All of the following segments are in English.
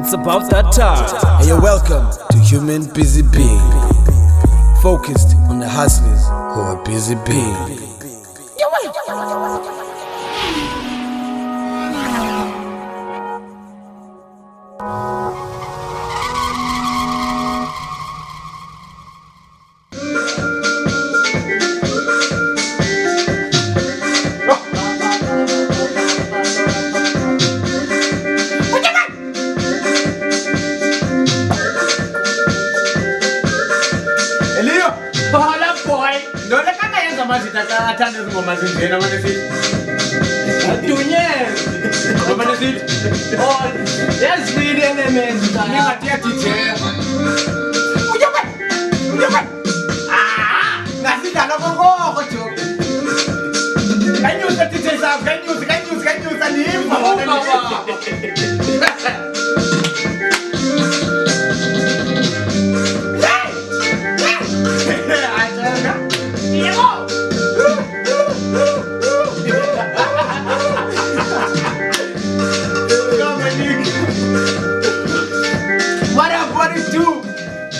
It's about that time. And you're welcome to Human Busy Being, focused on the hustlers who are busy being.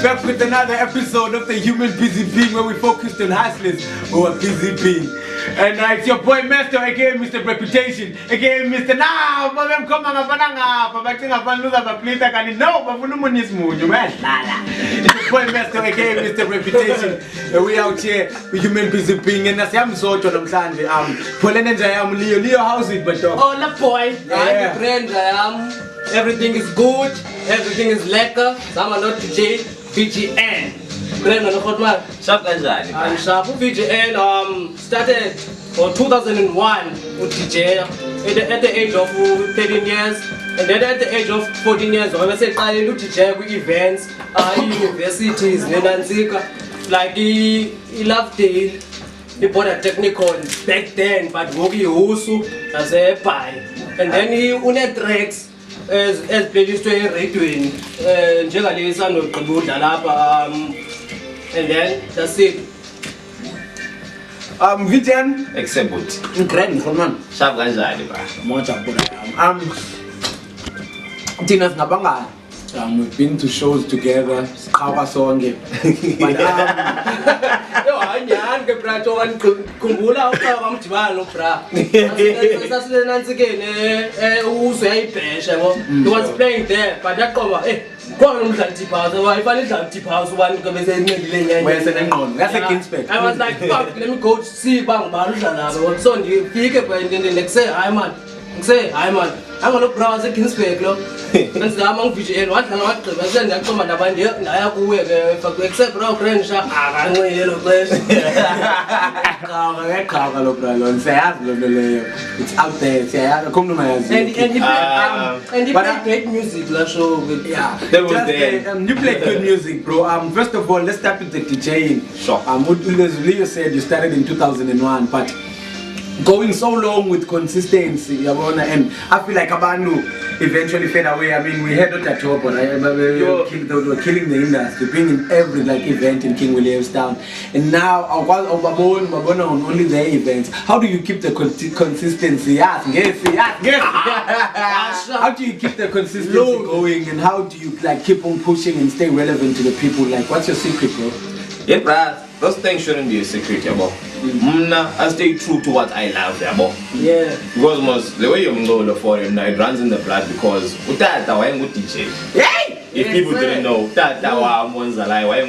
Back with another episode of the Human Busy Being, where we focused on hustlers who are busy being. And it's your boy Master, aka Mr. Reputation, aka Mr. Now, but come on, it's your boy Master, aka Mr. Reputation. And we out here with Human Busy Being, and that's I'm so on Sunday. I'm Leo, how's it, but oh, the boy, I'm friend, everything is good, everything is lekker. I'm not DJ, VGN. I'm sharp. VGN started in 2001 with DJ at the age of 13 years, and then at the age of 14 years, I said I do DJ with events, universities, like he loved it. He bought a technical back then, but Wogi Husu as a pie, and then he uned tracks. As played to a radio, and then that's it. Vijan, except good. Grand man. Sharp guys, Tinas Nabanga. We've been to shows together, Kawa song. But he was playing there, but that cover, that's a kinspec. I was like, fuck, let me go see Bang Barujana. So you pick up and then say, I'm gonna browse a kinspec. And the among VGN, what can I send that come and I have to wear except our friend shop. I'm going to yellow place. It's out there. Come to my house. And he played great music. Yeah, that was there. You play good music, bro. First of all, let's start with the DJing. Sure. What Leo said, you started in 2001, but going so long with consistency, and I feel like Abanu eventually fade away. I mean, we had at top, but we were killing the industry, being in every event in King Williamstown, and now on only their events. How do you keep the consistency? Yes. How do you keep the consistency going, and how do you keep on pushing and stay relevant to the people? What's your secret, bro? Yeah, bruh. Those things shouldn't be a secret, yabo. I stay true to what I love, yabo. Yeah. Because the way you go for him, it runs in the blood. Because Utata, why am I DJ? If people didn't know, Utata, why am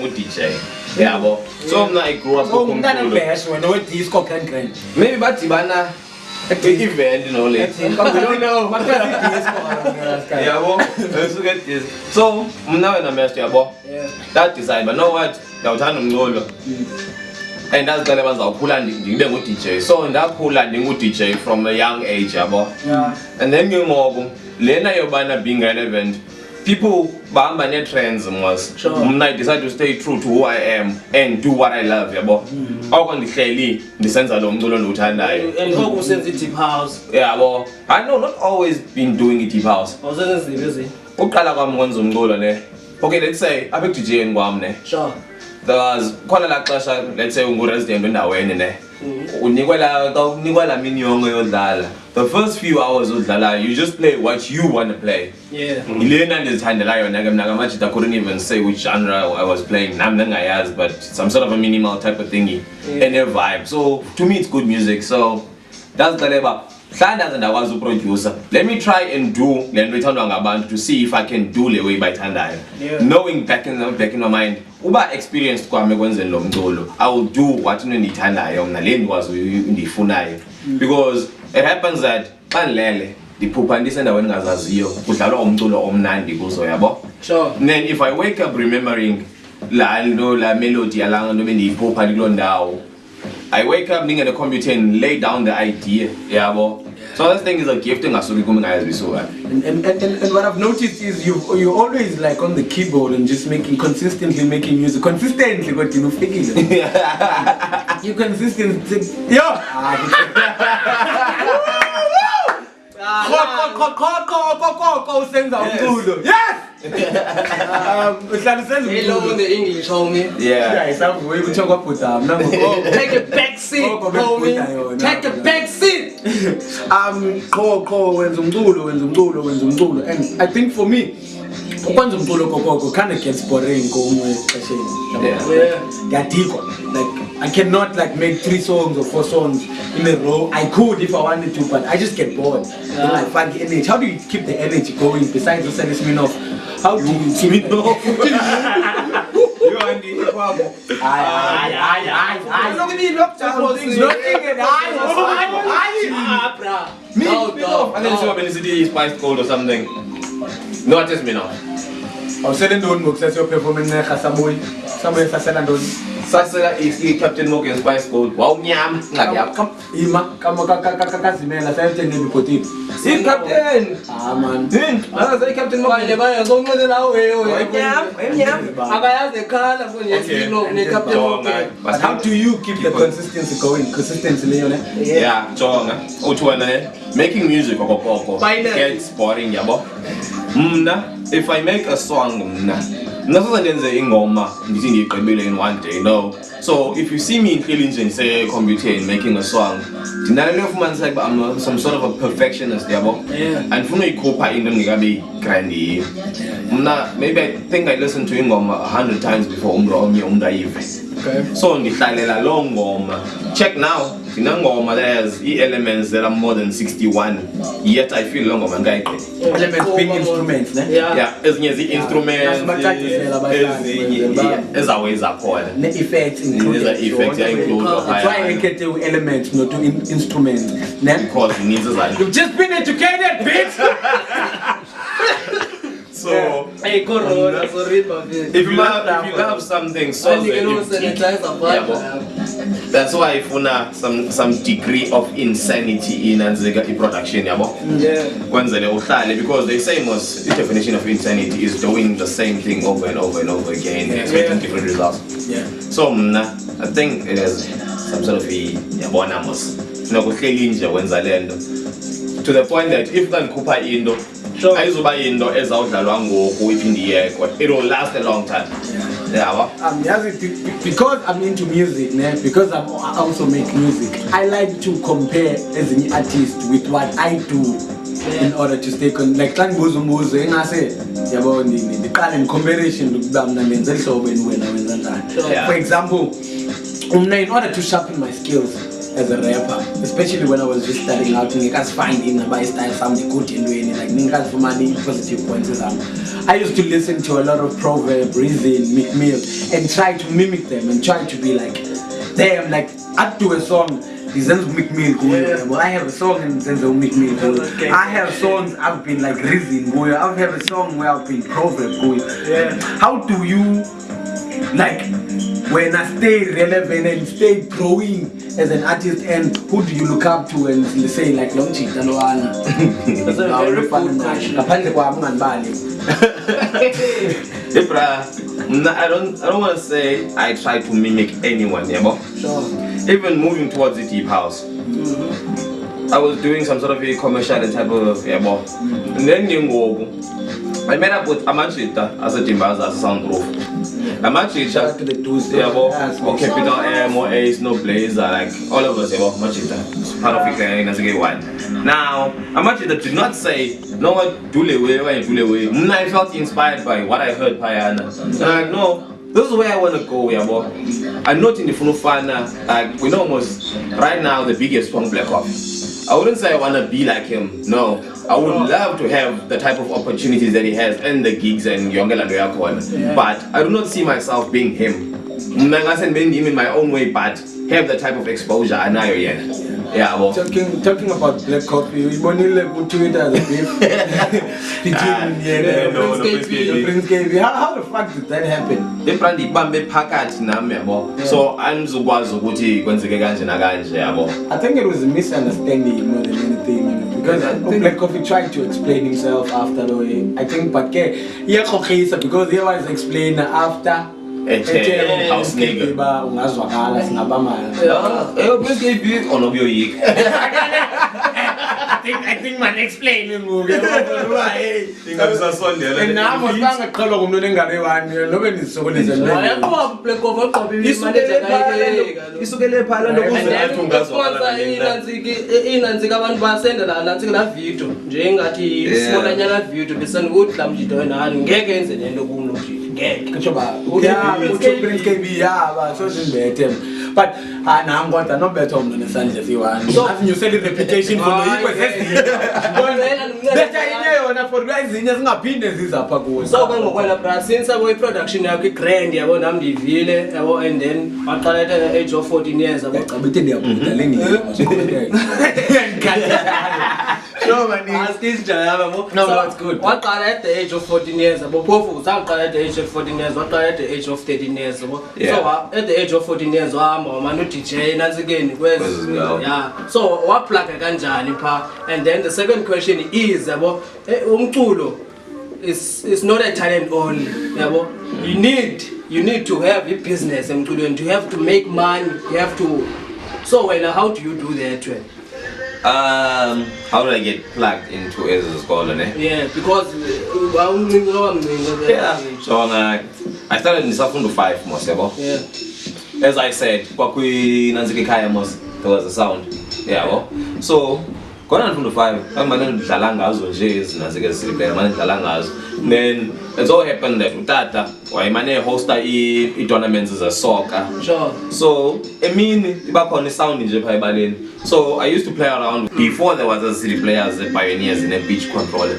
I DJ? Yabo. So I grew up. Maybe but Tibana. Event, you know, like we don't know. Let's get this. So now in a mess, that decide, but know what? And that's the levels of pull and DJ. So in that pull and DJ from a young age, and then you move, Lena Yobana being relevant. People bamba net trends was I decide to stay true to who I am and do what I love, yabo. How can the sense of and how sensitive house? Yeah, well, I know not always been doing it deep house. Okay, let's say I picked to J and Guam. Sure. There was quite a lot of let's say resident in our unikwa la minyongo yodlala. The first few hours odlala, you just play what you want to play. Yeah. I couldn't even say which genre I was playing. But some sort of a minimal type of thingy and a vibe. So to me, it's good music. So that's the label. And I was a producer. Let me try and do Band to see if I can do the way by Tandai. Knowing back in my mind, Uba experienced I will do what you need Tandai on the lane was in the Funai. Because it happens that the Pupandis and the Wengazio, Putalo Omtolo Omnandi goes Oyabo. Sure. And then if I wake up remembering la melody along the Pupadilondao, I wake up being at the computer and lay down the idea. Yeah, bo. So that thing is a gift and what I've noticed is you always like on the keyboard and just consistently making music. Consistently, but you know, figure you consistently. Yo! Yes! Hello in the English, homie. Yeah. Take a back seat, homie. Take a back seat. And I think for me, kind of gets boring. Like I cannot like make 3 songs or 4 songs in a row. I could if I wanted to, but I just get bored. I find the energy. How do you keep the energy going besides the send me off? How do you keep it off? You and the hip hop. Look at me, look down things. Looking at Me, and then so many cities Spice Gold or something. Not just me now. I'm selling don't books as your performing there, Kasaboy. Somewhere Sasalandon. Sasala is Captain Morgan Spice Gold. Wow, nyam. Come, Kasimela, Captain. Ah, man. Captain Morgan. But how do you keep the consistency going? Consistency, yeah, making music gets boring, yabo. If I make a song, in one day, no. So if you see me in feelings and say computer and making a song, I'm some sort of a perfectionist, and for me, maybe I think I listened to Ingoma 100 times before okay. So check now, there's elements that are more than 61, yet I feel longer than guy. Elements being instruments, yeah, as the instruments, as always are called. The effects included. Effects include. Try and get the elements, not to instruments. Because it needs a like. You've just been educated, bitch! So, hey, Corona, sorry about this. If you love something, so that's why I found some degree of insanity in the production, because they say most the definition of insanity is doing the same thing over and over and over again, expecting different results. So I think it is some sort of a to the point that if can Cooper Indo, I use buy Indo as out the long walk in the air, it will last a long time. Because I'm into music, because I also make music, I like to compare as an artist with what I do in order to stay like and I say the comparison for example, in order to sharpen my skills as a rapper, especially when I was just starting out, I was finding by style something good in doing like niggas for money, positive points. I used to listen to a lot of Proverb, Reason, McMill, and try to mimic them and try to be like them. Like I do a song, McMill. I have a song in Zenzo McMill. I have songs I've been like Reason. I have a song where I've been Proverb. How do you like? When I stay relevant and stay growing as an artist, and who do you look up to and say like Longchi Tanoana? That's a very good question. I don't want to say I try to mimic anyone, Sure. Even moving towards the deep house. I was doing some sort of a commercial type of and then I met up with Amanchita as a Imbizo as a Soundproof. Amachita, Shout out to the dudes, yeah, yes, or Capital M or Ace, no Blazer, like all of us, yeah, Amachita, part of it, as a one. Now, Amachita did not say, no, do the way. I felt inspired by what I heard Payana. And I'm like, no. This is where I want to go, yeah, boy. I'm not in the Funufana, like, we know almost right now the biggest song Black Coffee. I wouldn't say I want to be like him, no. I would love to have the type of opportunities that he has and the gigs and Yongela Noyakon, but I do not see myself being him. I can be him in my own way, but have the type of exposure I know yet. Yeah, well. Talking about Black Coffee, we want to put Twitter as a beef between Prince KB. How the fuck did that happen? So I'm so I think it was a misunderstanding more than anything, because Black Coffee tried to explain himself after the way. I think, but because he was explaining after. House nigga. I think man explaining movie. And now I'm going to call on Black Prince KB, so but I'm going to not better on the Sunday. So, you said the reputation for the for rising, there's no opinions. Is up. So, since I was production, I was grand, I was and then I started at the age of 14 years. No, that's good. What got at the age of 14 years? About Pofu, some got at the age of 14 years, what got at the age of 13 years. So, at the age of 14 years, I'm a teacher, and again, yeah. So, what plug I can and then the second question is about Umtulo is not a talent only. You need to have a business and you have to make money. You have to. So, how do you do that? How did I get plugged into Ezra's Golden? Yeah, because so I started in Soundproof 5 most. Yeah. As I said, there was a sound. Yeah, well. So going on from the 5, I'm managing Talangas or Jays and then it all happened that Utata, why I host tournaments as a soccer. Sure. So I mean back on the sound in Japan. So I used to play around before there was a city players, the pioneers in a beach controller.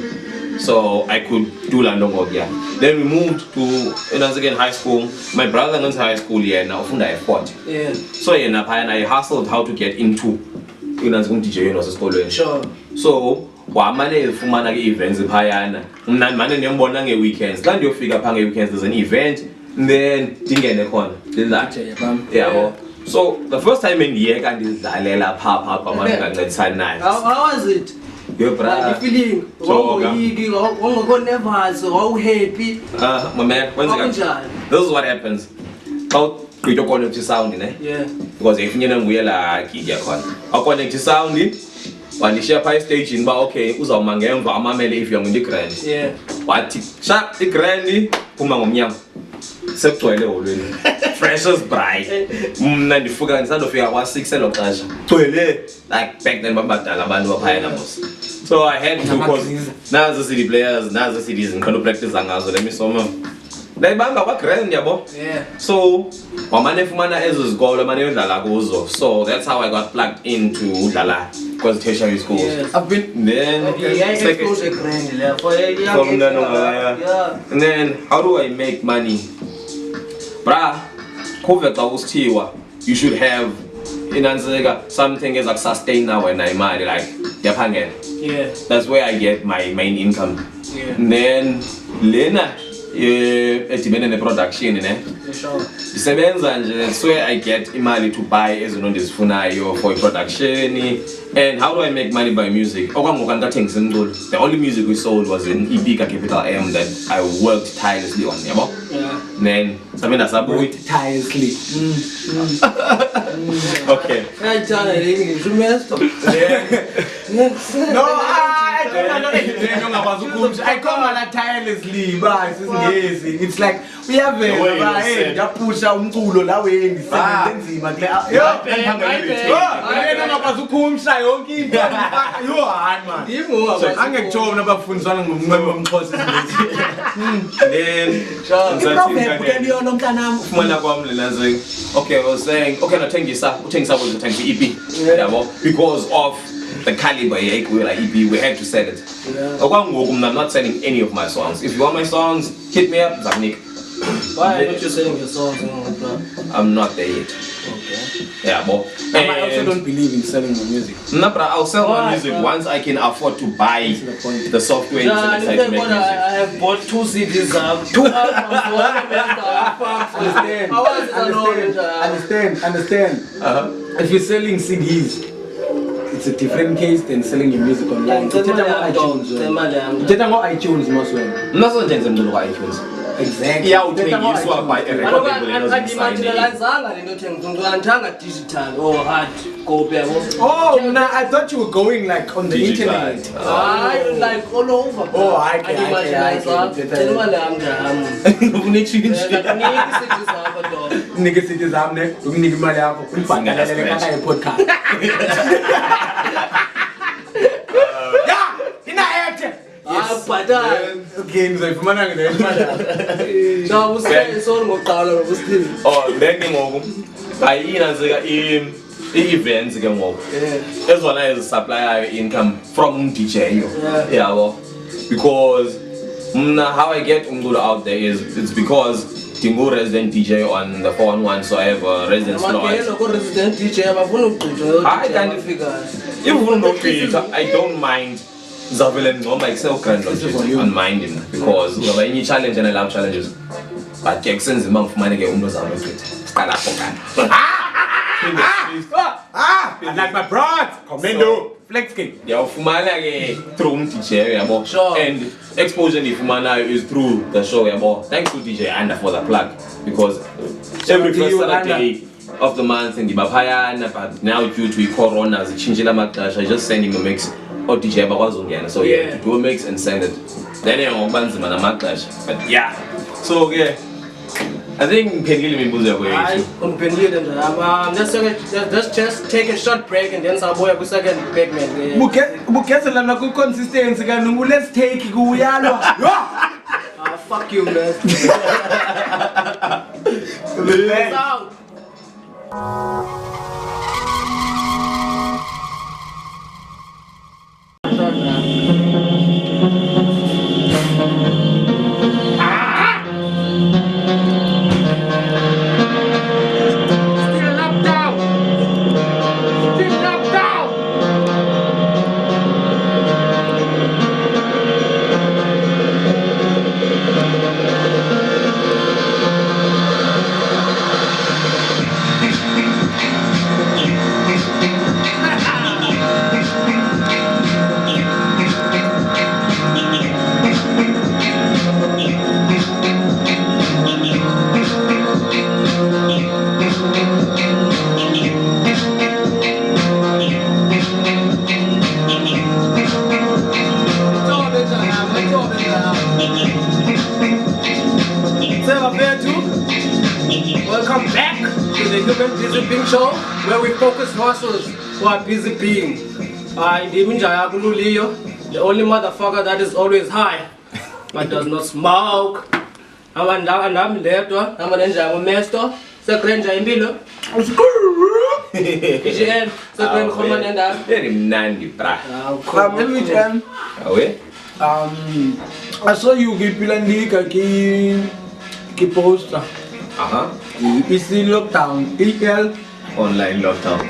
So I could do Landongogia. Then we moved to again high school. My brother went to high school here and now I fought. Yeah. So I hustled how to get into DJ school. Sure. So fumana events phayana manje ngiyambona nge-weekends la ndiyofika pha nge-weekends there's an event then ndingene khona yabo. So the first time endiyeka ndidlalela pha abantu ngancedisana nayo. How was it? Yo bra, the feeling nervous, how happy. My man, this is what happens. How you connect to sound, yeah, because if you know I connect to sound when you share pie stage in okay, if you're in the grand. Yeah. What sharp the grandy, Pumangom freshers bright. And the figure inside of your was 6 occasion. Like back then, so I had to because now the city players, now the cities and kind of practice and also let me summer. Yeah. So so that's how I got plugged into Udlala because tertiary schools. Yes. I've been then and then how do I make money? Bruh, you should have something is like sustain now and I marry like Yeah. That's where I get my main income. Yeah. And then Lena in the production, that's where I get money to buy as for production. And how do I make money by music? The only music we sold was in EP4 that I worked tirelessly on. Yeah. Then something that's a boy tirelessly. Okay. No, I I come on tirelessly, but it's amazing. It's like we have a push out umculo la wendi senzima kule. Yena ngabazukhumsha yonke into. Yo hayi man. Angekujona abafundisana ngomncwebe womxhosa then ufumana kwami lena nje okay I was saying okay uthengisa ukuthi uthengisa EP yabo because of the caliber we like EP we had to sell it okwangoku I'm not selling any of my songs. If you want my songs hit me up Zamnik. Why aren't you selling your songs? I'm not there yet. Okay. Yeah, but I also don't believe in selling my music. No, but I'll sell my music once I can afford to buy the software to make music. I have bought 2 CDs, 2 albums, Understand. If you're selling CDs, it's a different case than selling your music online. iTunes most well. Not so iTunes. Exactly. Yeah, uthengiswa by a record label digital or hard copy. Oh, no, I thought you were going like on the internet. Like all over. Oh, I can. Nigga cities am ne, nigga mali yako kulibhadalele kana podcast. Yeah, ina ete. But okay, ngizoyifumana ngale mali. so usay so ngoqala ngokusithini. Oh, then ngoku ayina nje events ke ngoku. Ezona ezisupply income from DJ yo. Yeah, because how I get umculo out there is it's because Tingo resident DJ on the 411, so I have a resident slot. Resident DJ, I don't mind Zavilan no myself kind of on minding because we have any challenge and I love challenges. But Jackson's among money get windows out of it. I like my broad. Commando. Flex kick. Yeah, Fumana through DJ, and exposure if Fumana is through the show, thanks to DJ Anda for the plug because every first Saturday of the month in the Bapaya, but now due to Corona, the Chinchilla Makdash, I just send him a mix or DJ Bagazungan. So yeah, do a mix and send it. Then I'm on Banzman and Makdash. But yeah, so yeah. I think Imbizo let's just take a short break and then Saboya go second break man. Bukesela na ku consistency kanungu let's take kuyalo. Fuck you man. Welcome back to the HumanBusyBeing show, where we focus hustlers who are busy being. The only motherfucker that is always high, but does not smoke. I'm Leto, I'm an Mesto, Secretary Imbizo. very nandy, bra. I saw you give Pilandika ki poster. It's the lockdown, EL Online lockdown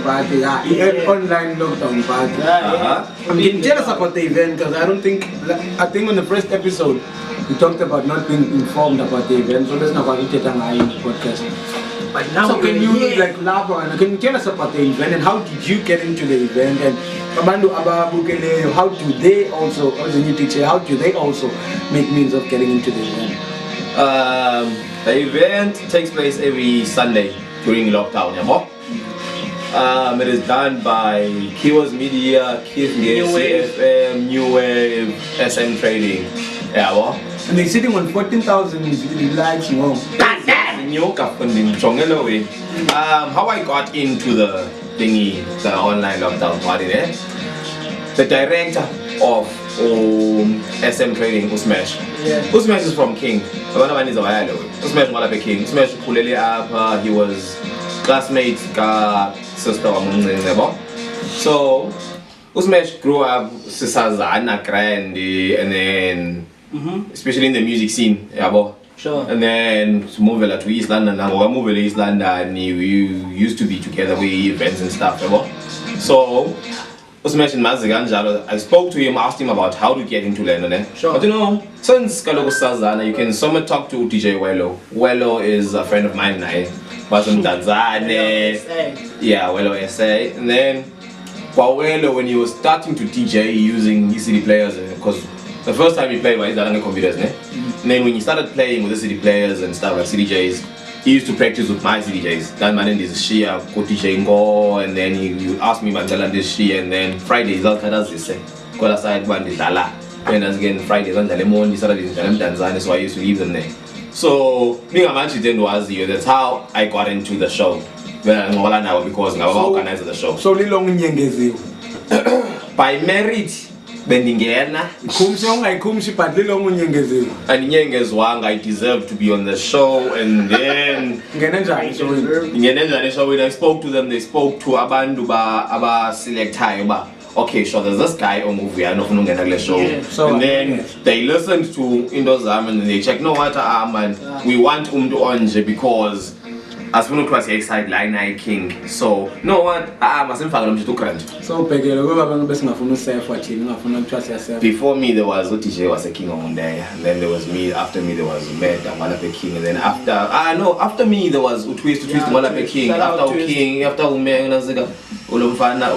party, yeah, EL online lockdown party. Tell us about the event because I think on the first episode we talked about not being informed about the event, so let's not go into that in the podcast. But now, so can you like elaborate and can you tell us about the event and how did you get into the event and Kabandu Ababukele, how do they also, as a new teacher, how do they also make means of getting into the event? The event takes place every Sunday during lockdown, It is done by Keywords Media, Keith New Wave. CFM, New Wave, SM Trading. Yeah, well. And they're sitting on 14,000 likes more. How I got into the thingy, the online lockdown party there. The director of SM Trading, Usmesh. Yeah. Usmesh is from King. Usmesh is King. Usmesh Kulele Apa, he was classmates ka sister of Munzebo. So Usmesh grew up Sisazana Grandi and then especially in the music scene, yabo. Sure. And then move to East London. Now we moved to East London. We used to be together with events and stuff, yabo. So Usmesh in Maziganjalo, I spoke to him, asked him about how to get into London. Sure. But you know, since Kalogo Sazana, you can somewhat talk to DJ Wello. Wello is a friend of mine, was in Tanzania. Yeah, Wello SA. And then for Wello, when he was starting to DJ using his CD players, because the first time he played was on the computers, and then when he started playing with the CD players and stuff like CDJs, he used to practice with my CDJs. That man is Shia, go DJ Ngo, and then he would ask me about this Shia, and then Fridays, I'll kind of say, go aside one is Dala. And again, Fridays, on the Lemon, Saturdays, and Tanzania, so I used to leave them there. So, being a man, then was here. That's how I got into the show. Because I organized the show. So, long nyengezi. By merit, Bendingena, but long nyengezi. and Yenges Wang, I deserve to be on the show, and then when I spoke to them, they spoke to Abanduba, Aba Selectai. Okay, sure, there's this guy on VUYANI show. Yeah. So, and then they listened to Indozam and they checked, no what man, we want to Onje because as we know excited line I king. So no what to grant. So Before me there was DJ was a king on there, and then there was me, after me there was Med and Malape King, and then after me there was Utwist Malape King, after King, after Ulumfana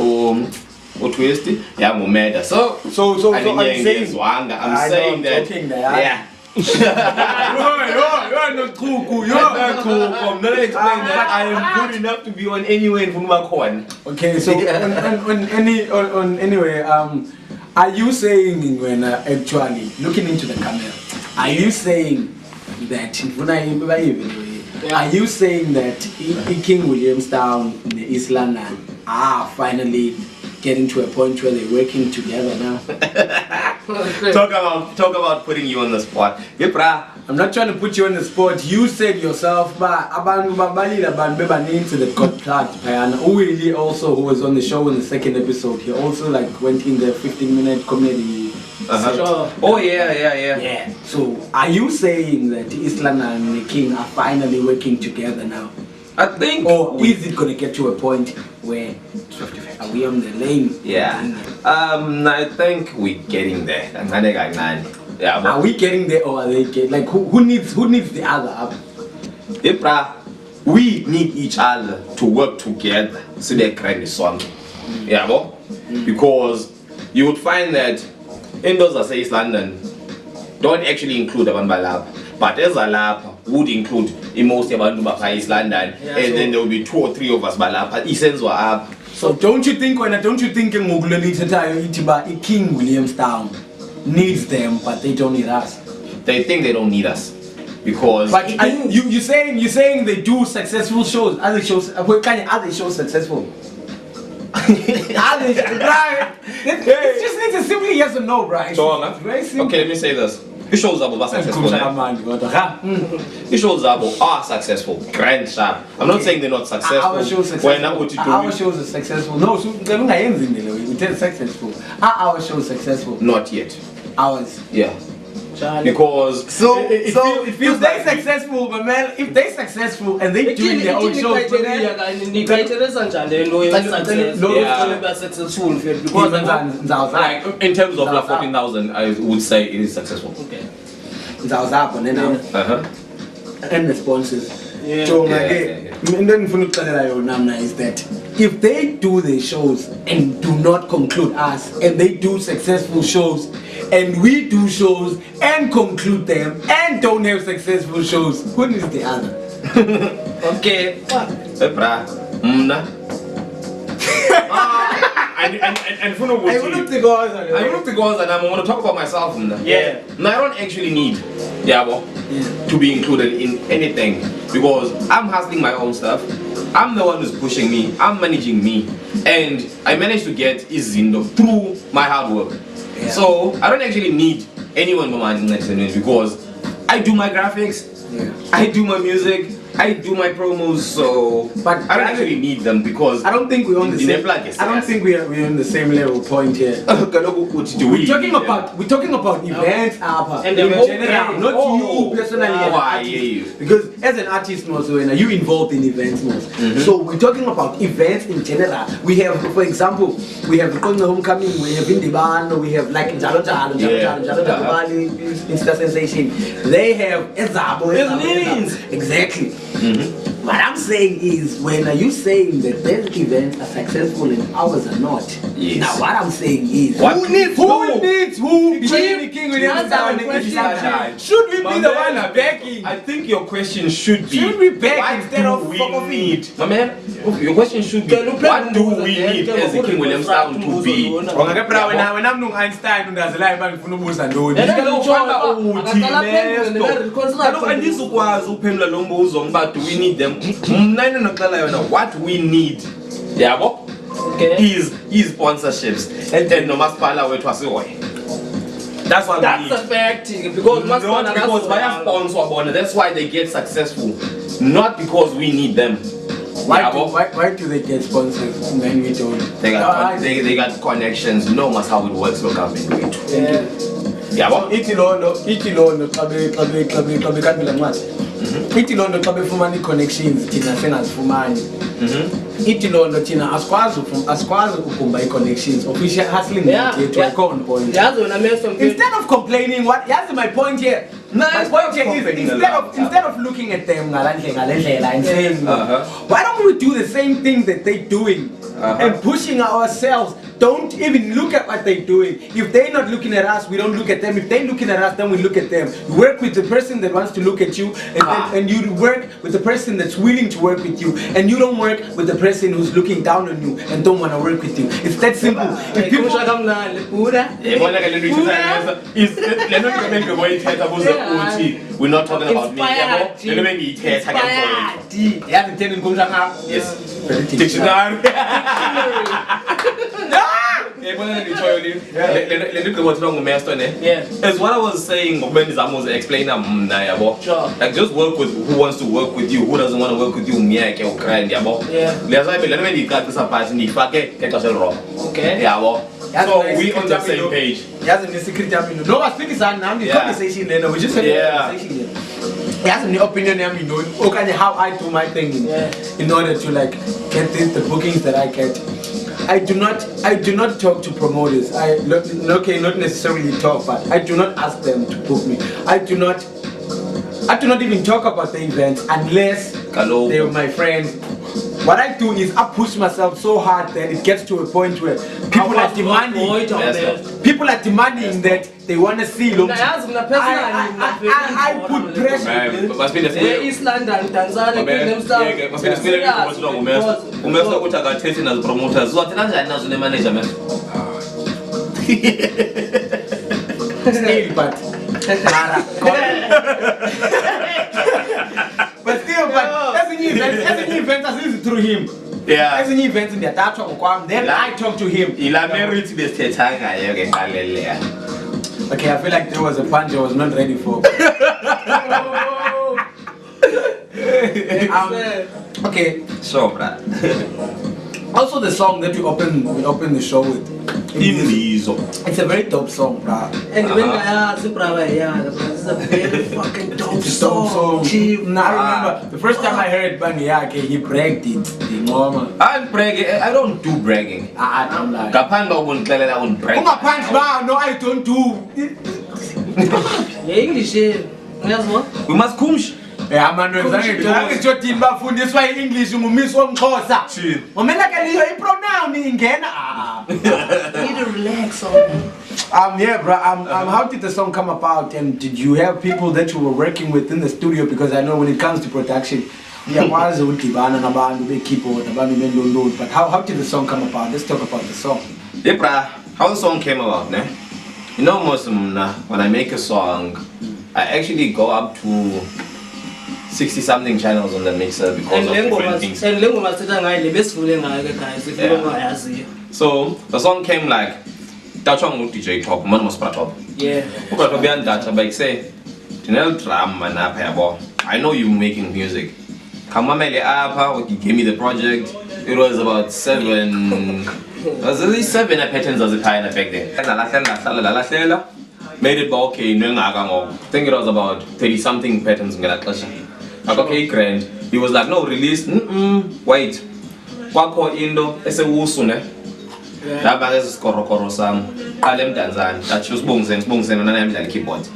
Twist, yeah, Momeda. So I'm saying that, yeah. You're not cool. You're not cool. I'm not explaining that I am good enough to be on anywhere in Fumakwan. Okay, so anyway, are you saying when actually looking into the camera, are you saying that are you saying that King Williamstown in the East London are finally getting to a point where they're working together now? Talk about putting you on the spot. I'm not trying to put you on the spot. You said yourself, but abantu into the contract. And Uwili also, who was on the show in the second episode, he also like went in the 15-minute comedy. Sure. Oh yeah. So are you saying that Islam and the King are finally working together now? I think. Or is it gonna get to a point where are we on the lane? Yeah. I think we're getting there. Yeah. Are we getting there or are they getting like who needs the other? We need each other to work together so they create a song. Yeah, because you would find that in those that say East London don't actually include Abantu Balapha, but as a lap would include in most Abantu Balapha East London, and then there will be 2 or 3 of us Balapha. Isens were up. So don't you think King Williamstown needs them, but they don't need us? They think they don't need us because. But you're saying they do successful shows. Other shows successful? It just needs a simple yes or no, right? Okay, let me say this. The shows are successful. The shows are successful. Grand sharp. I'm not saying they're not successful. Our shows successful. Our shows are successful. No, they're successful. Are our shows successful? Not yet. Ours. Yeah. Because if they're successful, but man, if they're successful and they doing their own shows, like in terms of like 14,000, I would say it is successful. Okay. And the sponsors. Yeah. So is that if they do their shows and do not conclude us, and they do successful shows, and we do shows and conclude them and don't have successful shows, who is the other? Okay. and for no I wouldn't think I want to go and I'm going to talk about myself. Yeah. No, I don't actually need to be included in anything because I'm hustling my own stuff. I'm the one who's pushing me. I'm managing me, and I managed to get Izindo through my hard work. Yeah. So I don't actually need anyone to manage me because I do my graphics, I do my music, I do my promos, so but I don't actually need them because I don't think we're on the same. I don't think we're on the same level point here. We're talking about events, and in general, not you personally. Because as an artist, also, you involved in events, so we're talking about events in general. We have, for example, we have the homecoming, we have Indibano, we have like Jalo Insta Sensation. They have Ezabo, exactly. What I'm saying is, when are you saying that their events are successful and ours are not? Yes. Now what I'm saying is, who needs who? Should we be the one begging? I think your question should be, should we beg what instead of we need? My man, your question should be, what do we need as the King William sound to be? When I'm no Einstein and there's a live man for no more than but do we need them? What we need is sponsorships and then no maspala wet was away. That's what we need. That's a fact because that's why they get successful, not because we need them. Why do they get sponsors when we don't? They got connections. You know how it works. Look up into it. Yeah, but ithi londo xa befumana connections thina sengazifumani ithi londo thina asikwazi ukugumba connections official hustling yethu ayikho on point. Instead of complaining, here's my point here. My point here is instead of looking at them ngale and saying why don't we do the same thing that they're doing and pushing ourselves. Don't even look at what they're doing. If they're not looking at us, we don't look at them. If they're looking at us, then we look at them. You work with the person that wants to look at you, and you work with the person that's willing to work with you, and you don't work with the person who's looking down on you and don't want to work with you. It's that simple. If people we're not talking about me. Yes. Dictionary. As what I was saying, when I was explaining, like just work with who wants to work with you, who doesn't want to work with you. So we on the same page. No, I think it's a conversation. We just had a conversation here. He has an opinion, okay, how I do my thing in order to like get the bookings that I get. I do not talk to promoters. Not necessarily talk, but I do not ask them to book me. I do not even talk about the events unless they're my friends. What I do is I push myself so hard that it gets to a point where people are demanding. People are demanding that they want to see long. I put pressure. East London, Tanzania, but still, as an event, as is through him. Yeah. As an event in the then I talk to him. Okay, I feel like there was a punch I was not ready for. Okay. So, bruh. Also, the song that we open the show with, Imbizo. It's a very dope song, bruh. And when it's a very fucking dope song. I remember the first time I heard Bani Yake, he bragged it. I'm bragging. I don't do bragging. I don't like. Kapanda won't tell it. I won't brag. No, I don't do. English. We must kumsh. Yeah, man, it's your team bafundiswa English ngumiswa umXhosa. Momela ke liyo ipronoun ingena. Need to relax on. Yeah, bro. How did the song come about? And did you have people that you were working with in the studio? Because I know when it comes to production, ngiyakwazi udibana nabantu be-keyboard abantu be-load, but how did the song come about? Let's talk about the song. Yeah, bruh, how the song came about, ne? You know, most when I make a song, I actually go up to 60 something channels on the mixer because of different things. So the song came like Tachong DJ Top, man was top. Yeah. But say, drum and I know you making music. Come on, you gave me the project. It was about 7. It was at least 7 patterns as a kind of back then. Made it okay, I think it was about 30 something patterns. Like, okay, grand. He was like, no, release. Wait. Wako Indo, it's a wusune. That bag is Korokoro Sam. Alem Tanzan. That shows Bongsen, and I'm like keyboard.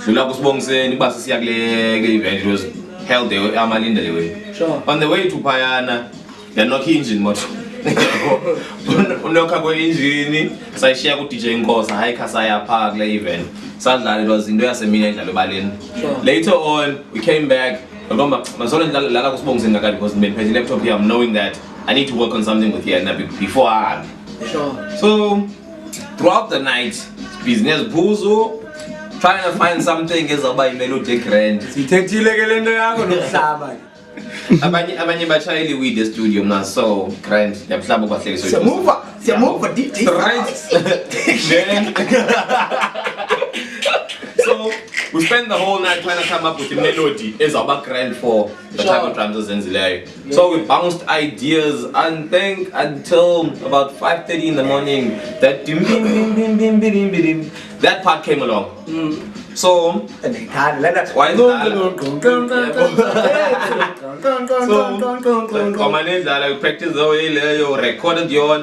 Shulabus Bongsen, Bassiagle event. It was held the Amalin the way. Sure. On the way to Payana, they're not hinging much. Unoka engine, so I share with DJ course, I Kasaya Park event. Sunday it was in the Berlin. Later on, we came back. Because laptop here, I'm knowing that I need to work on something with here before I. Sure. So throughout the night, business buzo, trying to find something is about melody grand. Abanye bachayeli with the studio now, so grand. So we spent the whole night trying to come up with a melody as our background for the type of drums in Zilay. So we bounced ideas and think until about 5:30 in the morning that that part came along. So why is that? I practice the way you recorded your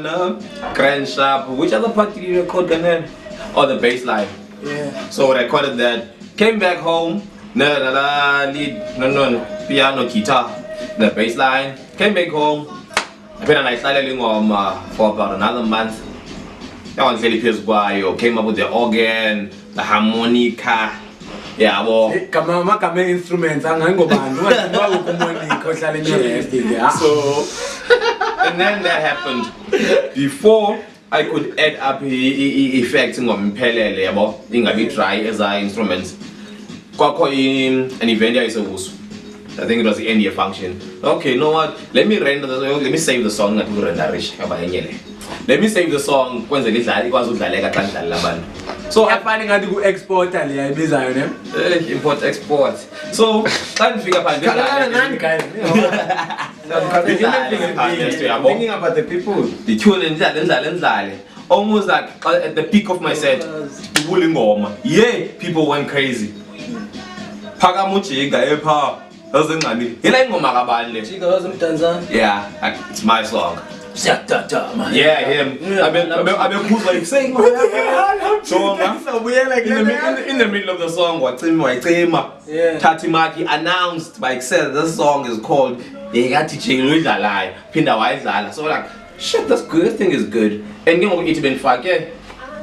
grand sharp. Which other part did you record then? Or the bass line? Yeah. So I recorded that. Came back home. Lead, piano, guitar, the bass line. Came back home. I put a nice styling for about another month. That one really feels why came up with the organ, the harmonica. Yeah, well. Come instruments. So, and then that happened. Before I could add up effects in Pelele about being dry as our instruments. An event is a who's. I think it was the end year function. Okay, you know what? Let me render the let me save the song that we render. Let me save the song when the little was like a cantal. So I'm finding how to export import export. So trying to figure out thinking about the people. The tune and almost like at the peak of my set, yeah, people went crazy. Yeah, it's my song. Yeah, him. I've been like saying, so we're like in the middle of the song, Tatimaki announced by Excel, this song is called Pinda White. So like, shit, that's good, this thing is good. And you know, it's been fuck, yeah.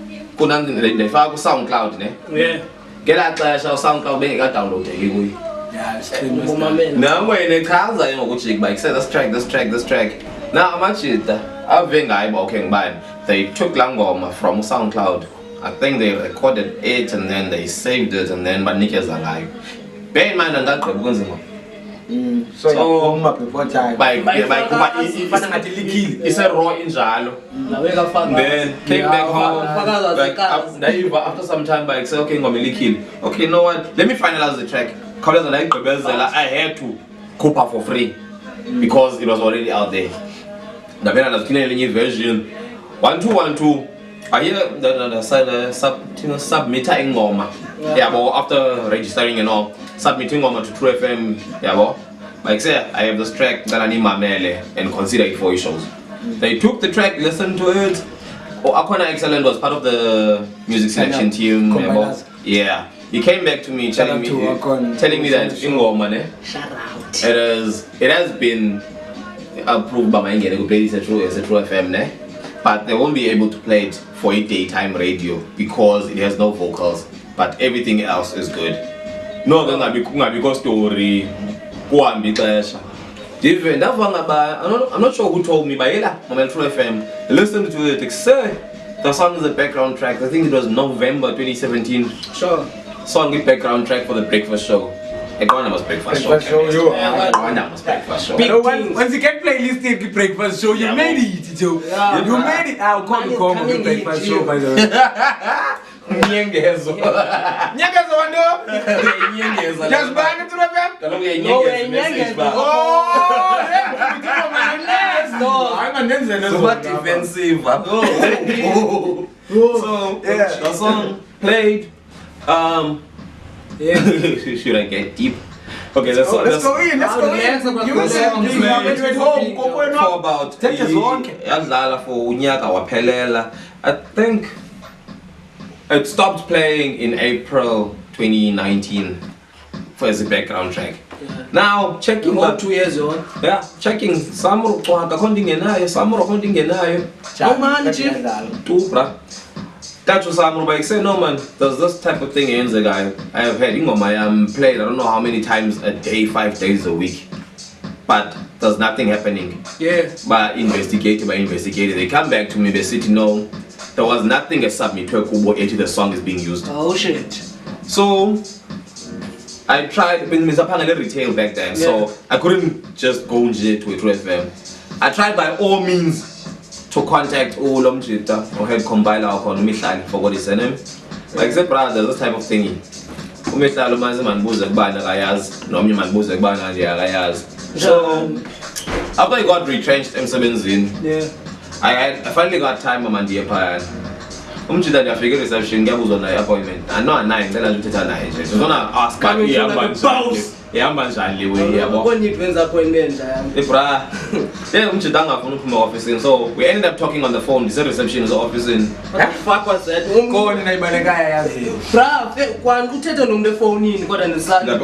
They fuck SoundCloud, yeah. Get out there, SoundCloud, they got download it. Yeah, it's now when the cars are watching by Excel, this track. Now I'm actually I've been walking by. They took Langoma from SoundCloud. I think they recorded it and then they saved it and then Manikas are alive. Bear in mind and that so before time. It's a raw in Jalo. Then came back home. After some time by Excel came kill. Okay, you know what? Let me finalize the track. I had to cope up for free because it was already out there. The new version 1212. I hear the submitter in Goma. Yeah, but after registering and all, submitting Goma to True FM. Yeah, well, like say I have this track that I need my mail and consider it for your shows. They took the track, listened to it. Akona Excellent was part of the music selection team. Yeah, he came back to me telling me that in Goma, it has been approved by my England to play this as a True FM, but they won't be able to play it for a daytime radio because it has no vocals, but everything else is good. No, then I because story kuhambi ixesha. Even I'm not sure who told me, but Mama True FM, listen to it, say the song is a background track. I think it was November 2017. Sure. Song is background track for the breakfast show. One was breakfast show. One was breakfast show. Once you get playlist the breakfast show, you made it, Joe. You made it. I'll call you come the breakfast show, by the way. Nyengezo. Nyengezo wando? Nyengezo. Just bang it to the web? No way, Nyengezo. Oh, I'm a Nenzen. So what defensive? So the song played. Should I get deep? Okay, let's go in. You said home for about for unyaka waphelela. I think it stopped playing in April 2019 for as a background track. Now checking about 2 years on. Yeah, checking samuro kwaka kontingenayo, samuro kontingenayo. How much? 2 bra. That was I said, no man, there's this type of thing in the guy. I have had played, I don't know how many times a day, 5 days a week. But there's nothing happening. Yeah. But investigated, they come back to me, they said, no, there was nothing except me to the song is being used. Oh shit. So I tried, when I retail back then, so I couldn't just go to a True FM. I tried by all means to contact all Jita or head compiler or Mihlali for what is her name. Like the brother, this type of thingy. Mihlali manbuza kubana kayaz, nomi manbuza kubana nje akayaz. So after I got retrenched emsebenzini, I finally got time mandiye phaya. Umjita ndiyafika reception ngiyabuzwa naye appointment. Ano anayi ngicela ukuthetha naye nje. Ngizona ask ihamba njani lewe yabo. Konitwenza appointment yami. Bra. Umjita angafuna uphuma office, so we ended up talking on the phone. The reception is office in. What the fuck was that? Koni nayibalekaya yazi. Bra, kwanti uthethe nomuntu efonini kodwa nesala.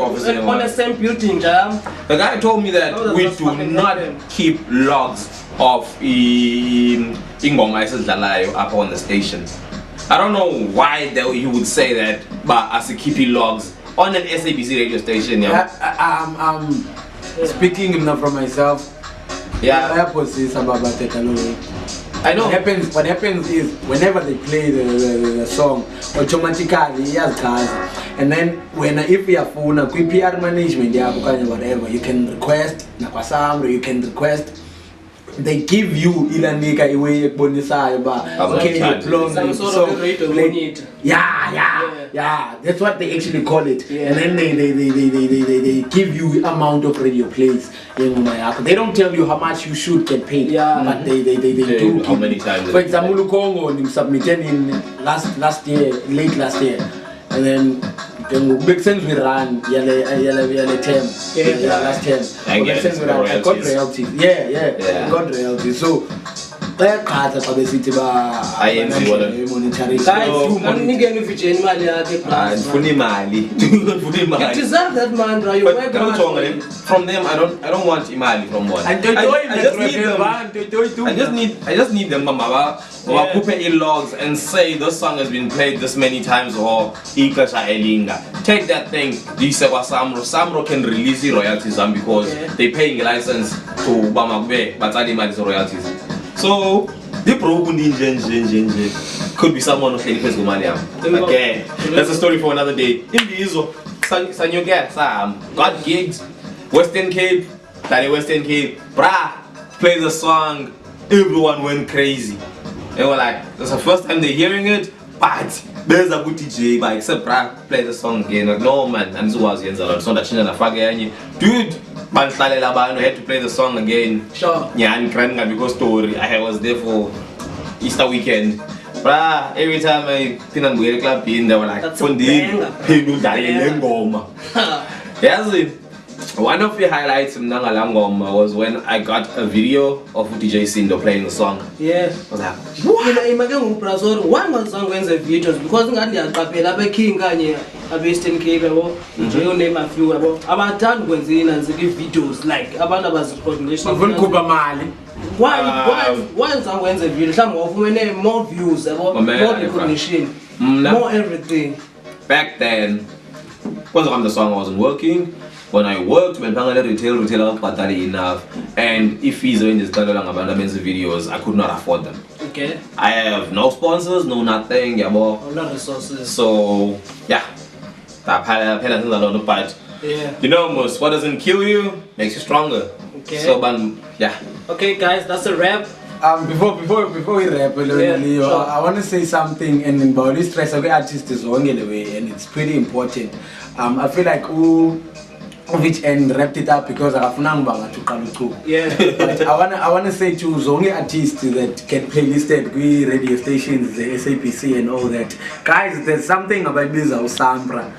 On the same building jam. The guy told me that we do not keep logs of ingoma esidlalayo up on the station. I don't know why he would say that, but as a keeping logs on an SABC radio station, speaking from myself. Yeah. I know. What happens is whenever they play the song, automatically yes guys, and then if you have phone a PR management whatever, you can request you can request. They give you ilanika iwe bonisayo ba okay some sort of radio monitor. Yeah, that's what they actually call it. And then they give you amount of radio plays. They don't tell you how much you should get paid, but they do how many times. For example, Congo submitted in late last year, and then big sense we ran term last term. I got royalties. Yeah. Got royalties. So that card is obviously monetary. You deserve that man, bro. You work hard. From them, I don't want imali from one. I just need them, mama. Or put in logs and say this song has been played this many times or ikasha elinga. Take that thing. This Samro can release the royalties because they paying a license to Bamagbe, but I demand the royalties. So the could be someone who can Gumaliam. Okay, that's a story for another day. Imbizo, Sanyuga, Sam got gigs, Western Cape, Western Cape, play the song. Everyone went crazy. They were like, that's the first time they're hearing it, but there's a good DJ, but except play the song again. Like, no man, and so was the so that dude, I had to play the song again. Sure. Yeah, and because story. I was there for Easter weekend. Every time I pin and wear club in, they were like, one of the highlights of Nangalangom was when I got a video of DJ Sindo playing the song. Yeah. I was like, what? One more song wins the videos because I'm king Western Cape, you name a few about done when they videos like about coordination. Why song wins the video? Some of them more views, more recognition, more everything. Back then, once the song wasn't working, when I worked when retail enough, and if fees when videos, I could not afford them. Okay. I have no sponsors, no nothing, yeah, No resources. so yeah, but yeah, you know, most what doesn't kill you makes you stronger. Okay. So yeah. Okay, guys, that's a wrap. Before we wrap, sure. I want to say something, and about this stress of artist is wrong in a way, and it's pretty important. I feel like Vidge and wrapped it up because I have to Yeah. But I wanna say to only artists that get playlisted with radio stations, the SAPC and all that. Guys, there's something about Imbizo Sambra.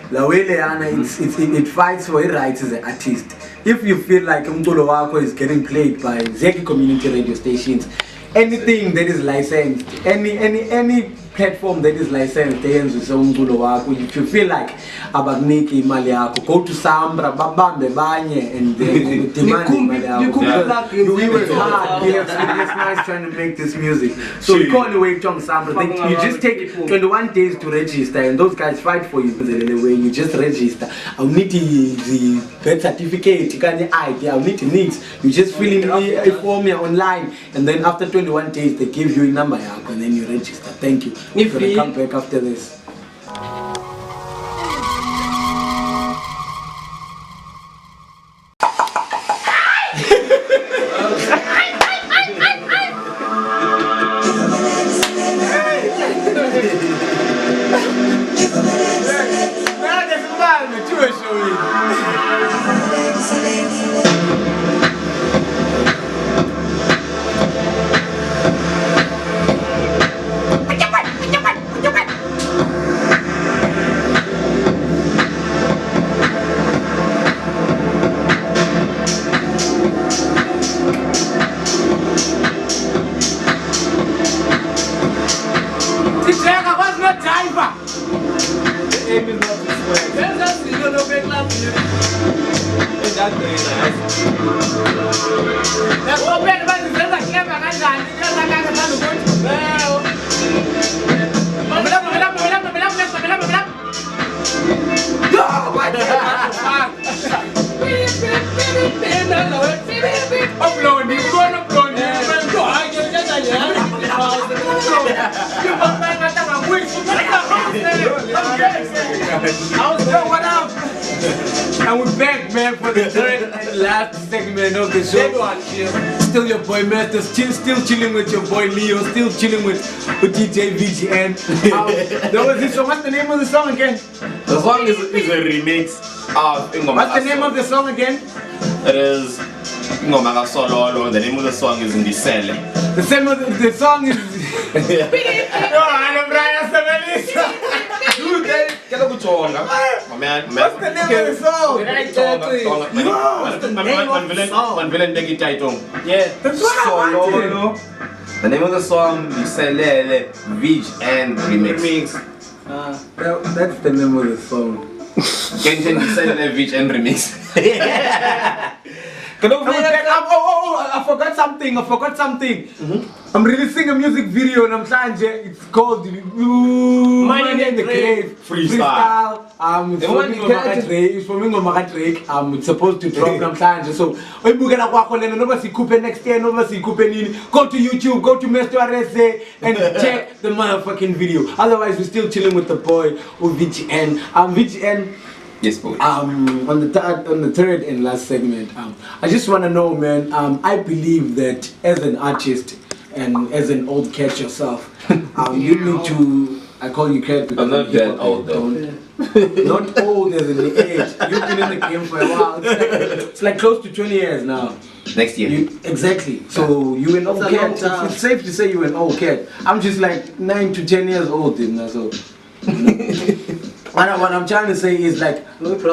The way it fights for its rights as an artist. If you feel like umculo wako is getting played by Zeki community radio stations, anything that is licensed, any platform that is licensed, if you feel like abagniki imali yako, go to Sambra, babambe banye, and then demand imali yako. We work hard. Yes, it's nice trying to make this music. So we call away Tom Sambra. You just take 21 days to register, and those guys fight for you. The way you just register, I'll need the birth certificate, you got the ID, I'll need the needs. You just fill in a form here online, and then after 21 days they give you a number, and then you register. Thank you. If we come back after this. And we're back, man, for the third and last segment of the show. Still your boy Master, still chilling with your boy Leo, still chilling with DJ Vidge. And there was this song. What's the name of the song again? The song is a remix of Ingoma. What's the name of the song again? It is Ingoma Solo. The name of the song is Ndisele. The song is. No, I'm Brian Savelisa. Dude, what's the name of the song? Yeah. That's what I wanted. The name of the song is Vidge and Remix. That's the name of the song. Kenton Vidge and Remix. I forgot something. I'm releasing a music video and I'm trying to. It's called Money in the Grave Freestyle. It's for Ingoma Drake. It's supposed to drop and I'm trying to. So next year, go to YouTube, go to Mesto RSA and check the motherfucking video. Otherwise, we're still chilling with the boy Vidge and Vidge and. Yes, boy. On the third and last segment, I just want to know, man. I believe that as an artist and as an old cat yourself, you need to. I call you cat because I'm not that old though. Not old as in the age. You've been in the game for a while. It's like close to 20 years now. Next year. Exactly. So you an old cat. It's safe to say you're an old cat. I'm just like 9 to 10 years old, so. What I'm trying to say is like, what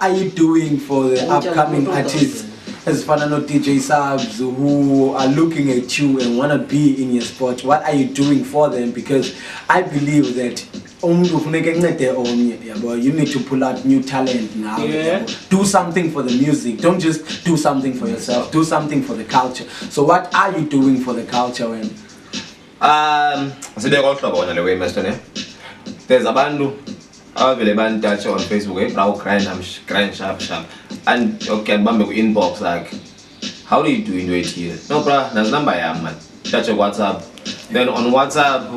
are you doing for the upcoming artists, as Fanano DJ Subs, who are looking at you and want to be in your spot? What are you doing for them? Because I believe that you need to pull out new talent now. Yeah. Do something for the music. Don't just do something for yourself. Do something for the culture. So what are you doing for the culture? So they're all trouble on the way, Master. There's a bandu available touch on Facebook, bro, grind sharp. And okay, bambe ku inbox like, how do you do it here? No, bro, there's number man. Touch your WhatsApp. Then on WhatsApp,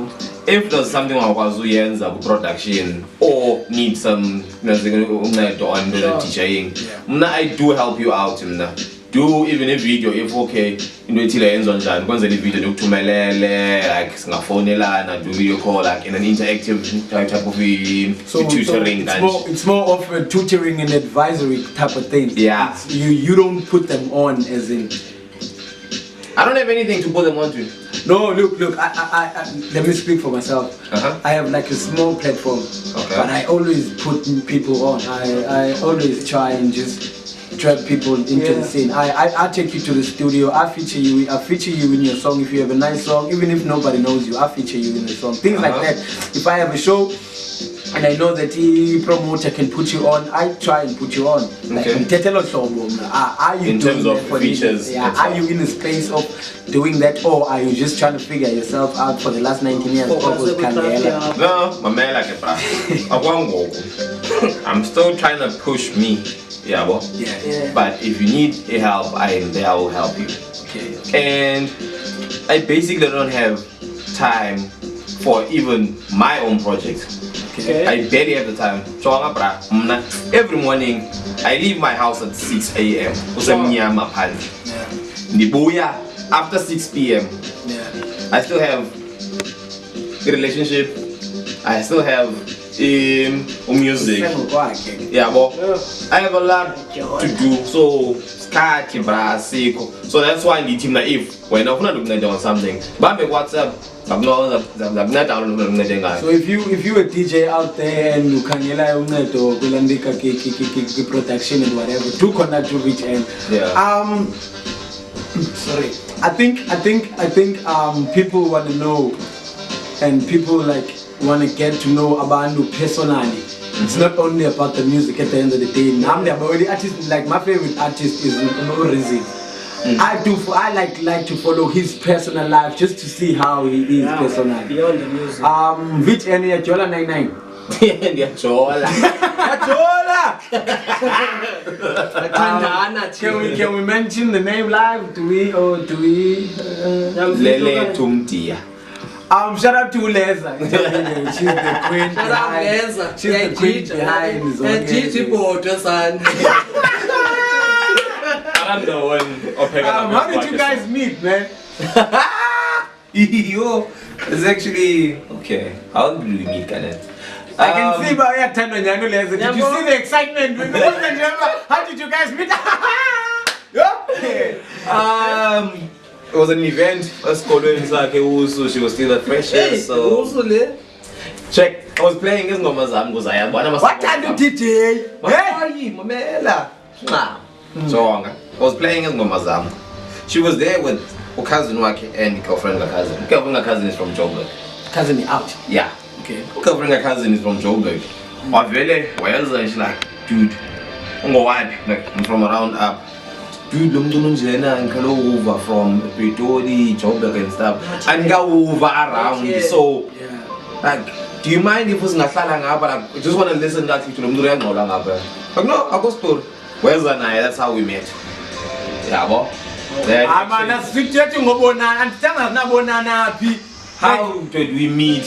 if there's something I was doing production or need some on the DJing, I do help you out. Do even a video if okay, ends on Jan, because the video look to my like phone and do video call like in an interactive type of tutoring. It's more of a tutoring and advisory type of thing. Yeah. You don't put them on as in. I don't have anything to put them on to. No, look. I let me speak for myself. I have like a small platform, but I always put people on. I always try and just drag people into the scene. I take you to the studio. I feature you in your song if you have a nice song. Even if nobody knows you, I feature you in the song. Things like that. If I have a show and I know that the promoter can put you on, I try and put you on. Like, are you in terms of features? Are you in a space of doing that, or are you just trying to figure yourself out for the last 19 years? No, my man like I'm still trying to push me. Yeah, well. But if you need help, I am there. I will help you. Okay. And I basically don't have time for even my own project. Okay. I barely have the time. Every morning, I leave my house at 6 a.m. After 6 p.m. I still have a relationship. I still have music. Yeah, but I have a lot to do. So that's why I need him. If when I'm not looking at something, but WhatsApp. So if you a DJ out there and you can production and whatever, do connect to Vidge and sorry. I think people want to know, and people like want to get to know about you personally. It's not only about the music at the end of the day. I'm the artist. Like my favorite artist is no reason. I like to follow his personal life just to see how he is personally. Beyond the music. Vidge and Jola 99. Can we mention the name live? Do we? Lele Tumtia. Shout out to Leza. She's the queen. Shout out Leza. She's the queen behind his own. I'm the one. How did you guys meet, man? Yo, it's actually okay. How did we meet, Kenneth? I can see by your time when you're Leza. Did you see the excitement? How did you guys meet? It was an event. She was still a freshie, so check. I was playing this Ngomazam because I had one of my. What kind of DJ? I was playing as Ngomazam. She was there with her cousin and girlfriend cousin. Girlfriend cousin is from NJOBE. Cousin out? Yeah. Okay. Girlfriend cousin is from NJOBE. And she's like, dude, I'm from around up. Dude, and over from Pretoria, NJOBE and stuff. And go over around. So, like, do you mind if it's not but I just want to listen to that to them? Like, no, I go store. Where's the night? That's how we met. Yeah, boy. How did we meet?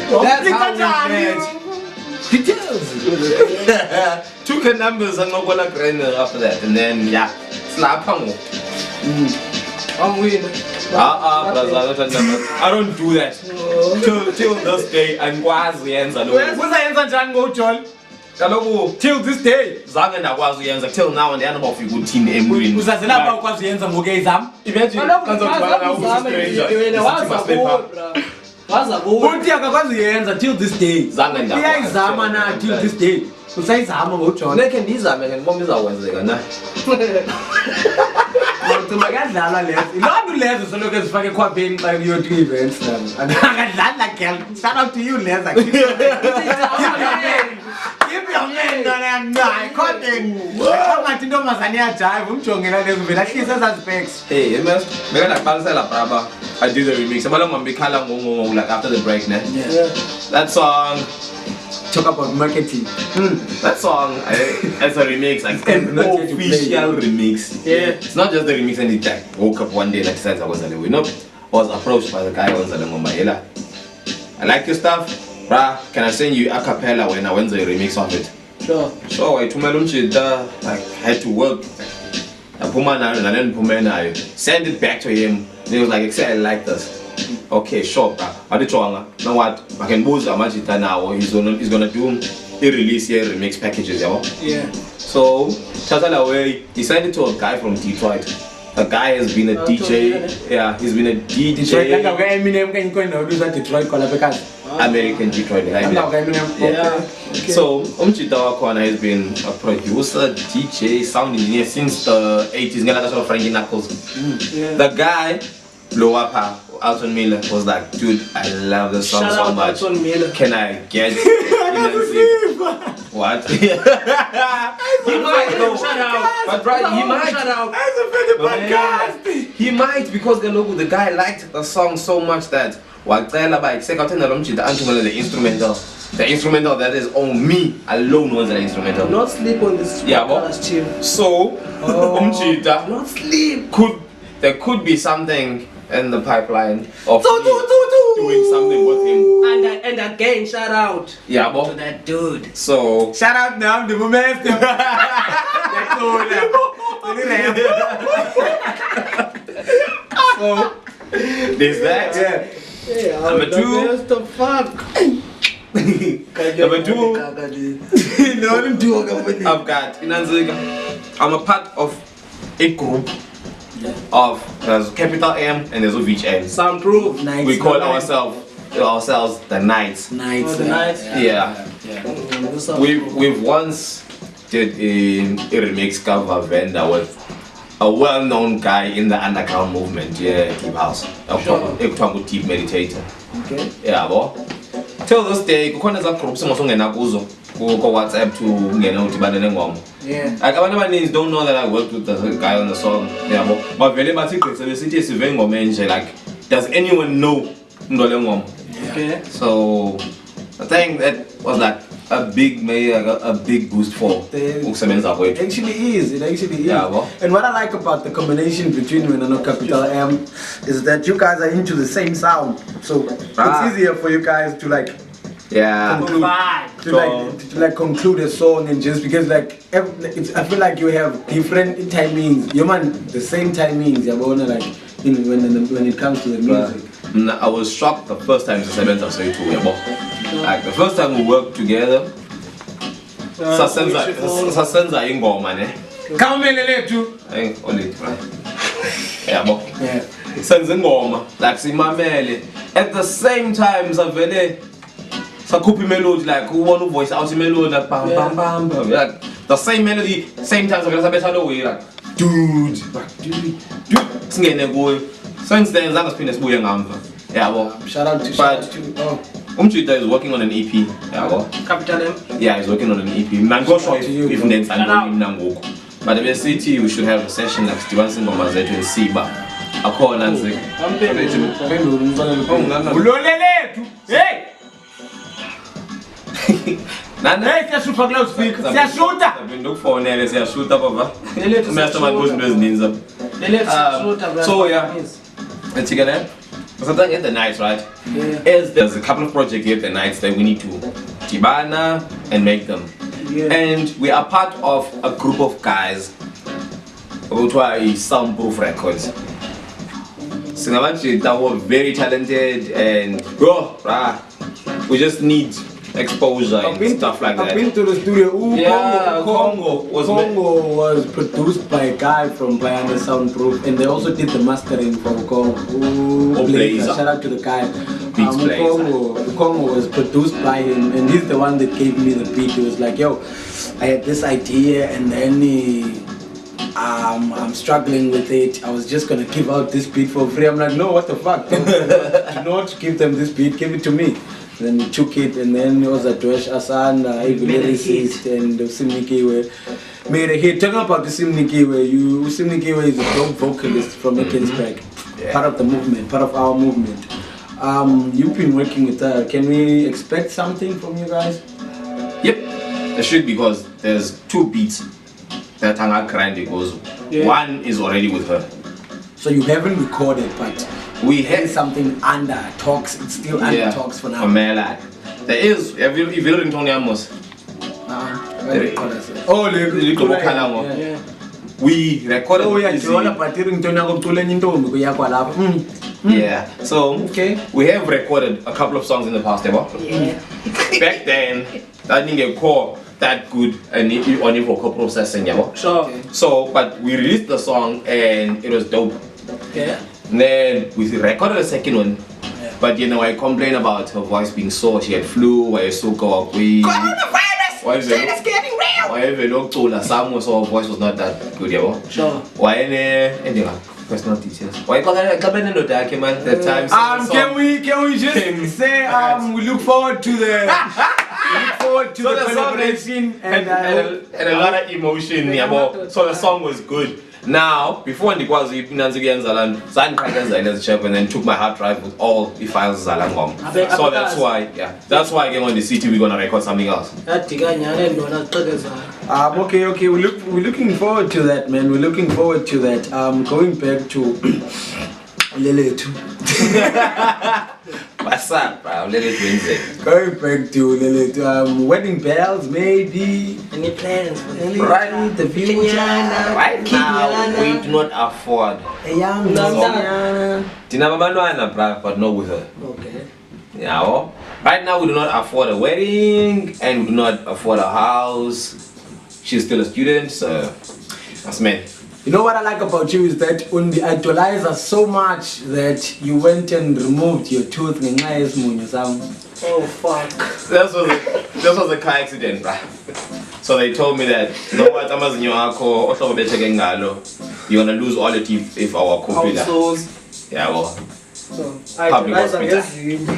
That's how we met. Details. Took numbers and no gonna grind after that, and then slap him. I'm winning. I don't do that. Till this day, and was the answer. Till this day, till now, and the animal of a good team. Till this day. Till this day. Say Zama Mochon. They can these and mom is always there. To my God, not to Les, so look as fucking quite being like your two events. And I got like shout out to you, Les. Give your man and I caught him. How much do Masania jive? I'm talking like he says aspects. Hey, you must make like Balsala Praba. I do the remix. I'm going to be like after the break, ne? Yeah. That song. talk about marketing. That song, as a remix, like an official remix. Yeah. It's not just the remix and it like woke up one day like decides I was a no. I was approached by the guy who was a I like your stuff, bruh. Can I send you a cappella when I went to a remix of it? Sure. So I told my like had to work. I send it back to him. And he was like, I like this. Okay, sure, bruh. You know what? I can boost a Majita now. He's gonna do a release here remix packages, Yeah. So Chatala away, he sent it to a guy from Detroit. The guy has been a DJ. Yeah, he's been a DJ. Detroit, like Eminem, can you go and do that Detroit American Detroit. Yeah. So Umchita Kwana has been a producer, DJ, sound engineer since the 80s. That's sort of Frankie Knuckles. The guy blew up her. Alton Miller was like, dude, I love the song so much. Can I get what? He might though. Shut out. But right, he might. Shut out. He might because the guy liked the song so much that the instrumental. The instrumental that is on me alone was an instrumental. Not sleep on this. Yeah, but so not sleep. There could be something in the pipeline of doing something with him. And again, shout out. Yeah, but to that dude. So shout out now, the moment. So there's that. Yeah. Number two. What the fuck? Number two. I've got I'm a part of a group of there's capital M and there's a VUYANI. Soundproof. Nice. We call ourselves the Knights. Nights. The Knights. Yeah. We've once did a remix cover vendor with a well-known guy in the underground movement, Deep House. A deep meditator. Okay. Yeah, bo. Till this day, kukhona za groups ngosongena kuzo ku WhatsApp to ngena udibane nengoma. Yeah. Like abantu don't know that I worked with the guy on the song. Yeah, but vele bathi gqitse sive ingoma enje, like does anyone know ndole ngoma? Okay. So I think that was like a big boost for ukusebenza kwethu. Actually is. It actually is. Yeah, well. And what I like about the combination between Wenano Capital M is that you guys are into the same sound. So it's easier for you guys to like conclude a song, and just because like I feel like you have different timings. You man the same timings. You're like when it comes to the music. I was shocked the first time like the first time we worked together. Sasenza ingoma ne. Kamelele tu. Only yeah, bo. Yeah. Senza ingoma like simamele. At the same time savele sakhupha melody like one voice out melody like bam bam bam bam. Like the same melody, same time savele sabetha lo way like dude. Singene kuyo. Since then zange siphinde sibuye ngamva. Yeah, bo. Shout out to Umchita is working on an EP. Yeah, well. Capital M. Yeah, he's working on an EP. I'm not sure if next I'm going. But the city we should have a session like Steven Singoma Zetu and Siba. I call Nancy. Hey! Nana, it's a super close speak. It's a shooter. I've been looking for an area. It's a shooter, Papa. So yeah, let's get it. Something at the nights, right? Yeah. There's a couple of projects here at the nights that we need to tibana and make them. Yeah. And we are part of a group of guys who are Soundproof Records. So that were very talented and we just need exposure and stuff like that. I've been to the studio. Congo was produced by a guy from VUYANI Soundproof, and they also did the mastering for Congo. Shout out to the guy. Congo was produced by him, and he's the one that gave me the beat. He was like, yo, I had this idea, and then I'm struggling with it. I was just gonna give out this beat for free. I'm like, no, what the fuck? Do not give them this beat, give it to me. Then we took it, and then it was a Dwesh Asan, Ivy Lyricist, and Usimnikiwe made a hit. Talking about Usimnikiwe, Usimnikiwe is a dope vocalist from Ekensberg, part of the movement, part of our movement. You've been working with her. Can we expect something from you guys? There should, because there's 2 beats that Tanga Grande goes. One is already with her. So you haven't recorded, but We there have is something under talks. It's still under talks for now. Omela. There is. Have you heard Tony Amos? Oh, Yeah. We recorded. Oh, yeah, but Yeah. So Okay. we have recorded a couple of songs in the past, ever. Yeah. Back then, I didn't get core that good and only for co-processing, yeah. Sure. So, but we released the song and it was dope. Yeah. And then we recorded the second one. But you know, I complained about her voice being sore. She had flu. Why is so go away? Coronavirus. It's getting real. Why have you told her some so her voice was not that good, yeah. Sure. Why any personal details? Why can't I come in the document the time? Can we just say we look forward to the collaboration and a lot of emotion, yeah. So the song was good. Now, before I was in Zalan, and then took my hard drive with all the files Zalangom. So that's why, that's why I came on the city. We're gonna record something else. Okay. We're looking forward to that, man. We're looking forward to that. Going back to Leletu. What's up, bro? Leletu. Going back to Leletu. Wedding bells, maybe. Any plans for the Right. The future. Right now, we do not afford. A young But not with her. Okay. Yeah, well, right now we do not afford a wedding and we do not afford a house. She's still a student, so that's me. You know what I like about you is that when we idolize us so much that you went and removed your tooth. Oh fuck. This was a car accident, bruh. So they told me that you're gonna lose all the teeth if our computer. Yeah, well. Public hospital.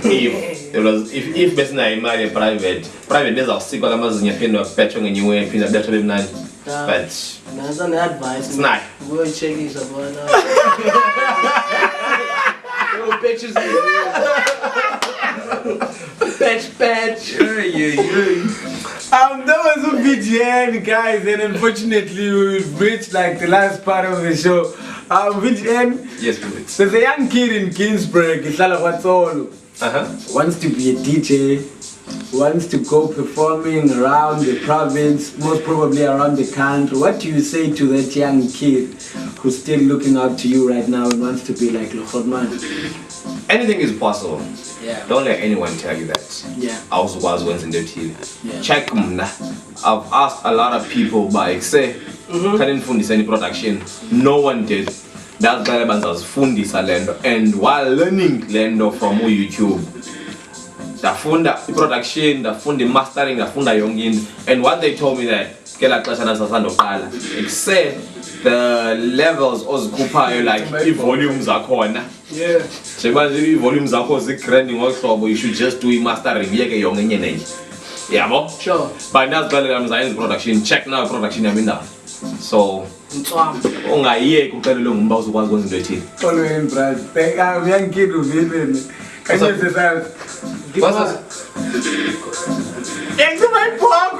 If person I marry private is a sick or amazinha pin of petron and you ain't pin of better than nine. But that's an advice. it's not. Go check this about now. Pictures. Patch. That was a VGN, guys, and unfortunately we've reached like the last part of the show. VGN, Yes, please. there's a young kid in Ginsburg, wants to be a DJ, wants to go performing around the province, most probably around the country. What do you say to that young kid who's still looking up to you right now and wants to be like Lochodman? Anything is possible. Yeah. Don't let anyone tell you that. Yeah. I also was once in the TV. Yeah. Check mna. I've asked a lot of people, but say, couldn't fundis any production. No one did. That's why I was fundis lendo. And while learning lendo from YouTube, the fund the production, the fund the mastering, the fund the youngins, and what they told me that except the levels ozikupayo like if volumes are corner. Yeah. So if volumes are grinding also, but you should just do mastering. Yeah, bo? Sure. But that's why I'm saying production. Check now production I mean that. So ungaye kuqala lo ngumba uzokwazi ukwenza into ethile. Following Brad. Young kid who villain. Can you say that? What's that? Into my pork,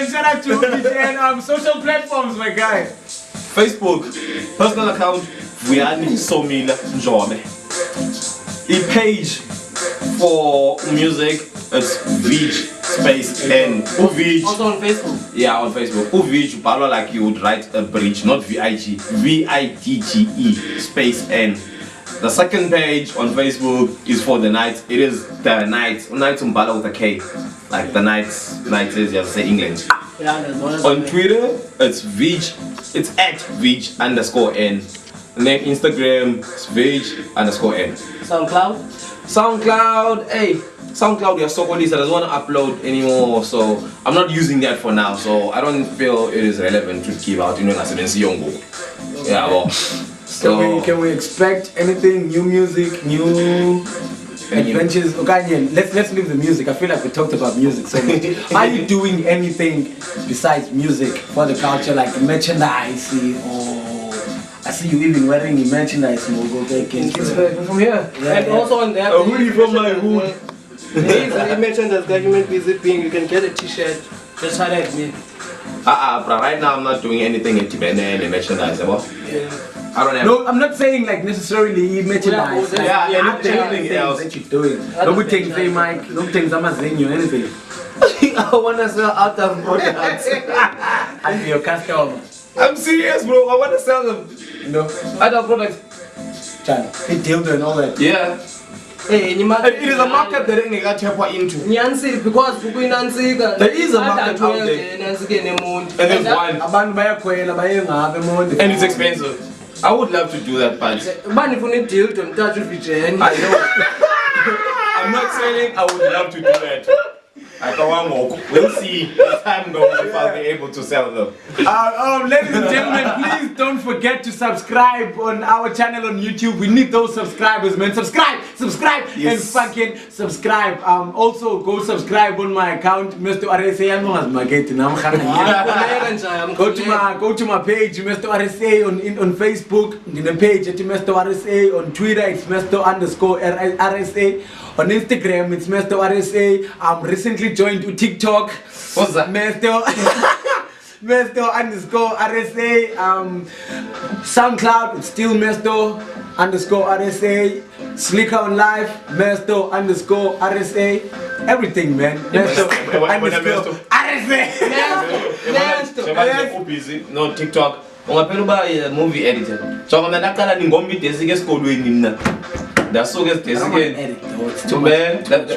shout out to VGN, social platforms, my guy. Facebook, personal account, VUYANI Somila NJOBE. E-page for music, it's Vidge space N. Vidge. Also on Facebook. Yeah, on Facebook. Vidge, Palo like you would write a bridge, not VIG. VIDGE space N. The second page on Facebook is for the night. It is the night. Night umbala with a K. Like the nights is, you have to say England. Yeah, there's one. On Twitter, it's Vidge. It's at Vidge_N. And then Instagram, it's Vidge_N. SoundCloud, hey. SoundCloud, you're so police. I don't want to upload anymore, so I'm not using that for now. So I don't feel it is relevant to give out, as an Yongo. Yeah, well. So Can we expect anything, new music, new adventures? Okay, let's leave the music. I feel like we talked about music so much. Are you doing anything besides music for the culture, like merchandise or I see you even wearing your merchandise, Mogo. From here. Yeah, And also on there. A hoodie from my hood. There is a merchandise guy, Human Busy Being. You can get a t-shirt. Just highlight me. Bro, right now I'm not doing anything at any merchandise, about. Yeah. I don't have. No, I'm not saying like necessarily merchandise. Yeah, anything else that you're doing. No things, hey Mike. No things, I'm not saying you anything. I want to sell out of products. I'll be your customer. I'm serious, bro. I want to sell them. No, Other products. Chan, hey dildo and all that. Yeah. Hey, It is a market that I got tap into. Nyansi, because There is a market out there. And there's one. Abantu bayakhwela bayengabe monde. And it's expensive. I would love to do that, but Bani funa deal to touch with Vidge. I know. I'm not saying I would love to do that. I don't want more. We'll see as time goes if I'll be able to sell them. Ladies and gentlemen, please don't forget to subscribe on our channel on YouTube. We need those subscribers, man. Subscribe, Yes. and fucking subscribe. Also, go subscribe on my account, Mr. RSA. I'm not marketing. Go to my page, Mr. RSA on Facebook. In the page, it's Mr. RSA. On Twitter, it's Mr._RSA. On Instagram, it's Mr. RSA. I'm recently joined to TikTok. What's that? Mr._RSA. SoundCloud, it's still Mr._RSA. Slicker on Live, Mr._RSA. Everything, man. Mr._RSA. No, TikTok. Ungapela uba movie editor. So ngona naqala ningombi desk esikolweni mina. Ndasuka edesikeni.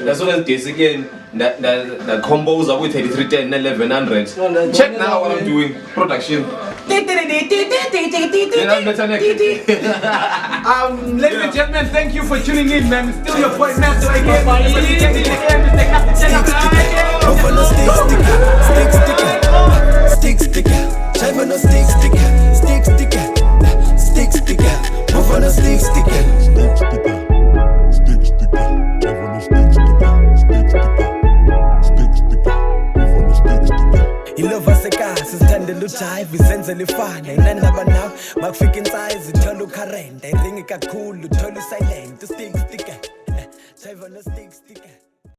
Ndasuka edesikeni the composer with 3310 and 1100. Check now what I'm doing. Production. Ladies and gentlemen, thank you for tuning in, man. It's still your boy Master again. Stick sticker, drive on a stick sticker, stick sticker, stick sticker, move on a stick sticker, stick sticker, stick sticker, drive on a stick sticker, stick sticker, stick sticker, move on a stick sticker. Ilova seka sizithande lujive izenze lifana inandaba nawe makufika insize ithola ucurrent iringi kakhulu uthola silent stick sticker, drive on a stick sticker.